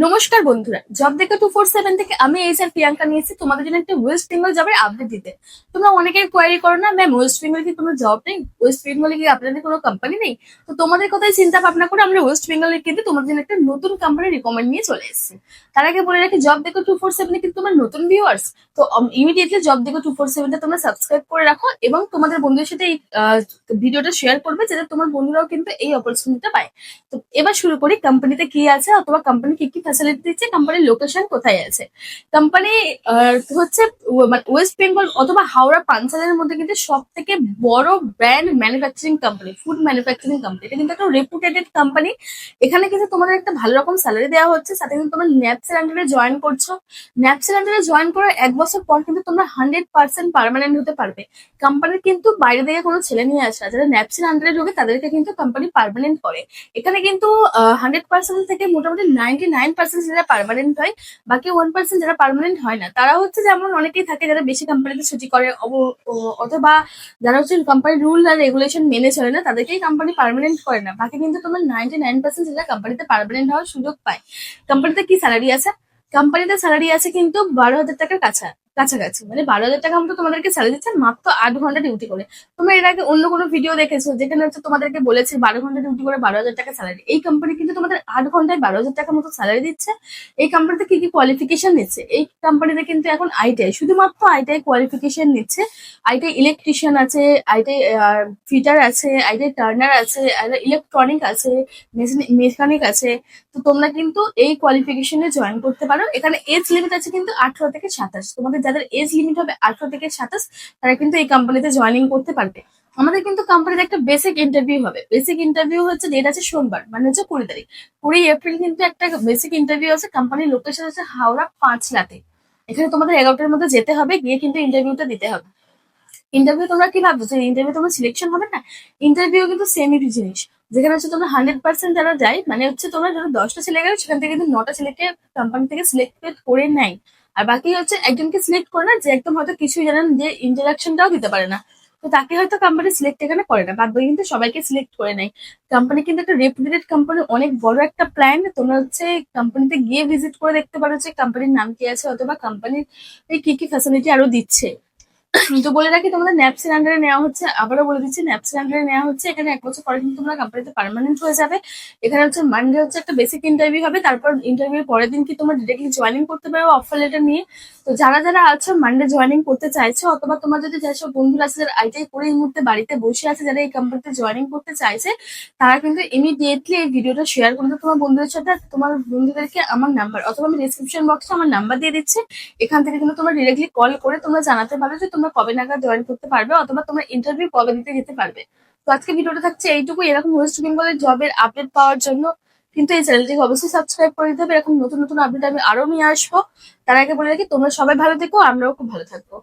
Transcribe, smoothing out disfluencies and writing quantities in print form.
নমস্কার বন্ধুরা, জব দেখে 247 থেকে আমি এইচআর প্রিয়াঙ্কা নিয়েছি তোমাদের জন্য একটা ওয়েস্ট বেঙ্গল জবের আপডেট দিতে। তোমরা অনেকের কোয়ারি করো না, ম্যাম ওয়েস্ট বেঙ্গল কি কোনো জব নেই, ওয়েস্ট বেঙ্গলে কি আপনাদের কোনো কোম্পানি নেই? তো তোমাদের কথাই চিন্তা ভাবনা করে আমরা ওয়েস্ট বেঙ্গলে কিন্তু তোমাদের জন্য একটা নতুন কোম্পানি রিকমেন্ড নিয়ে চলে এসেছি। তার আগে বলে রাখি, জব দেখো 247 কিন্তু তোমার নতুন ভিউয়ার্স, তো ইমিডিয়েটলি জব দেখো 247 তোমরা সাবস্ক্রাইব করে রাখো এবং তোমাদের বন্ধুদের সাথে এই ভিডিওটা শেয়ার করবে, যাতে তোমার বন্ধুরাও কিন্তু এই অপরচুনিটিটা পায়। তো এবার শুরু করি, কোম্পানিতে কি আছে অথবা কোম্পানি কি কি ফ্যাসিলিটি দিচ্ছে, কোম্পানির লোকেশন কোথায় আছে। কোম্পানি হচ্ছে ওয়েস্ট বেঙ্গল অথবা হাওড়া পাঞ্চালের মধ্যে কিন্তু সব থেকে বড় brand manufacturing company, food manufacturing company. এটা কিন্তু একটা রেপুটেটেড কোম্পানি। এখানে কিন্তু তোমাদের একটা ভালো রকম স্যালারি দেওয়া হচ্ছে, সাথে কিন্তু তোমরা ন্যাপসের আন্ডারে জয়েন করছো। ন্যাপসের আন্ডারে জয়েন করার 1 বছর পর কিন্তু তোমরা 100% পার্মানেন্ট হতে পারবে। কোম্পানির কিন্তু বাইরে থেকে কোনো ছেলে নিয়ে আসে না, যারা ন্যাপসের আন্ডারে ঢোকে তাদেরকে কিন্তু কোম্পানি পার্মানেন্ট করে। এখানে কিন্তু 100% থেকে মোটামুটি 99% যারা পার্মানেন্ট হয়, বাকি 1% যারা পার্মানেন্ট হয় না তারা হচ্ছে যেমন অনেকেই থাকে যারা বেশি কোম্পানিতে ছুটি করে অথবা যারা হচ্ছে কোম্পানির রুল আর রেগুলেশন মেনে চলে না, তাদেরকেই কোম্পানি পার্মানেন্ট করে না। বাকি কিন্তু তোমার 99% যারা কোম্পানিতে পার্মানেন্ট হওয়ার সুযোগ পায়। কোম্পানিতে কি স্যালারি আছে? কোম্পানিতে স্যালারি আছে কিন্তু 12,000 টাকার কাছাকাছি, মানে 12,000 টাকা মতো তোমাদেরকে স্যালারি দিচ্ছে মাত্র 8 ঘন্টা ডিউটি করে। তোমরা এর আগে অন্য কোনো ভিডিও দেখেছো যেখানে হচ্ছে তোমাদেরকে বলেছে 12 ঘন্টা ডিউটি করে 12,000 টাকা স্যালারি? এই কোম্পানি কিন্তু তোমাদের 8 ঘন্টায় 12,000 টাকা মতো স্যালারি দিচ্ছে। এই কোম্পানিতে কি কি কোয়ালিফিকেশন নিচ্ছে? এই কোম্পানিতে কিন্তু এখন আইটিআই, শুধুমাত্র আইটিআই কোয়ালিফিকেশন নিচ্ছে। আইটিআই ইলেকট্রিশিয়ান আছে, আইটিআই ফিটার আছে, আইটিআই টার্নার আছে, ইলেকট্রনিক আছে, মেকানিক আছে। তো তোমরা কিন্তু এই কোয়ালিফিকেশনে জয়েন করতে পারো। এখানে এজ লিমিট আছে কিন্তু 18 থেকে 27। তোমাদের যাদের এজ লিমিট হবে 18 থেকে 27, তারা কিন্তু এই কোম্পানিতে জয়েনিং করতে পারবে। আমাদের কিন্তু কোম্পানিতে একটা বেসিক ইন্টারভিউ হবে। বেসিক ইন্টারভিউ হচ্ছে, ডেট আছে সোমবার, মানে হচ্ছে 20 তারিখ। 20 এপ্রিল কিন্তু একটা বেসিক ইন্টারভিউ আছে। কোম্পানির লোকেশন হচ্ছে হাওড়া 5লাতে। এখানে তোমাদের 11টার মধ্যে যেতে হবে, গিয়ে কিন্তু ইন্টারভিউটা দিতে হবে। ইন্টারভিউ তোমরা কি ভাবছো ইন্টারভিউ তোমার সিলেকশন হবে না? ইন্টারভিউ কিন্তু সেমই জিনিস। যেখানে হচ্ছে তোমরা 100% যারা যায়, মানে হচ্ছে তোমরা যারা 10টা ছেলে গেলে সেখান থেকে কিন্তু 9টা ছেলেকে কোম্পানি থেকে সিলেক্টেড করে নেয়। আর বাকি হচ্ছে একজনকে সিলেক্ট করে না, যে একদম হয়তো কিছুই জানেন, যে ইন্টারাকশনটাও দিতে পারে না, তো তাকে হয়তো কোম্পানি সিলেক্ট এখানে করে না। বাদ বাকি কিন্তু সবাইকে সিলেক্ট করে নেয়। কোম্পানি কিন্তু একটা রেপুটেড কোম্পানি, অনেক বড় একটা প্ল্যান। তোমরা হচ্ছে কোম্পানিতে গিয়ে ভিজিট করে দেখতে পারো যে কোম্পানির নাম কি আছে অথবা কোম্পানির কি কি ফ্যাসিলিটি আরো দিচ্ছে। তো বলে রাখি, তোমাদের ন্যাপসের আন্ডারে নেওয়া হচ্ছে, আবারও বলে দিচ্ছি ন্যাপসের আন্ডারে নেওয়া হচ্ছে। এখানে 1 বছর পরে কিন্তু তোমরা কোম্পানিতে পার্মানেন্ট হয়ে যাবে। এখানে হচ্ছে মানডে হচ্ছে একটা বেসিক ইন্টারভিউ হবে, তারপর ইন্টারভিউ পরের দিন কি তোমরা ডিরেক্টলি জয়েনিং করতে পারো অফার লেটার নিয়ে। তো যারা যারা আছো মানডে জয়েনিং করতে চাইছো, অথবা তোমার যদি যেসব বন্ধুরা আছে যারা আইটিআই করে এই মুহূর্তে বাড়িতে বসে আছে, যারা এই কোম্পানিতে জয়েনিং করতে চাইছে, তারা কিন্তু ইমিডিয়েটলি এই ভিডিওটা শেয়ার করে তোমার বন্ধুদের সাথে। তোমার বন্ধুদেরকে আমার নাম্বার অথবা আমি ডিসক্রিপশন বক্সে আমার নাম্বার দিয়ে দিচ্ছি। এখান থেকে কিন্তু তোমরা ডিরেক্টলি কল করে তোমরা জানাতে পারো যে তোমরা কবে নাগাদ জয়েন করতে পারবে অথবা তোমরা ইন্টারভিউ কবে দিতে যেতে পারবে। তো আজকে ভিডিওটা থাকছে এইটুকু। এরকম ওয়েস্ট বেঙ্গলের জবের আপডেট পাওয়ার জন্য কিন্তু এই চ্যানেলটিকে অবশ্যই সাবস্ক্রাইব করে দিতে হবে। এরকম নতুন নতুন আপডেট আমি আরো নিয়ে আসবো। তার আগে বলে রাখি, তোমরা সবাই ভালো থেকো, আমরাও খুব ভালো থাকবো।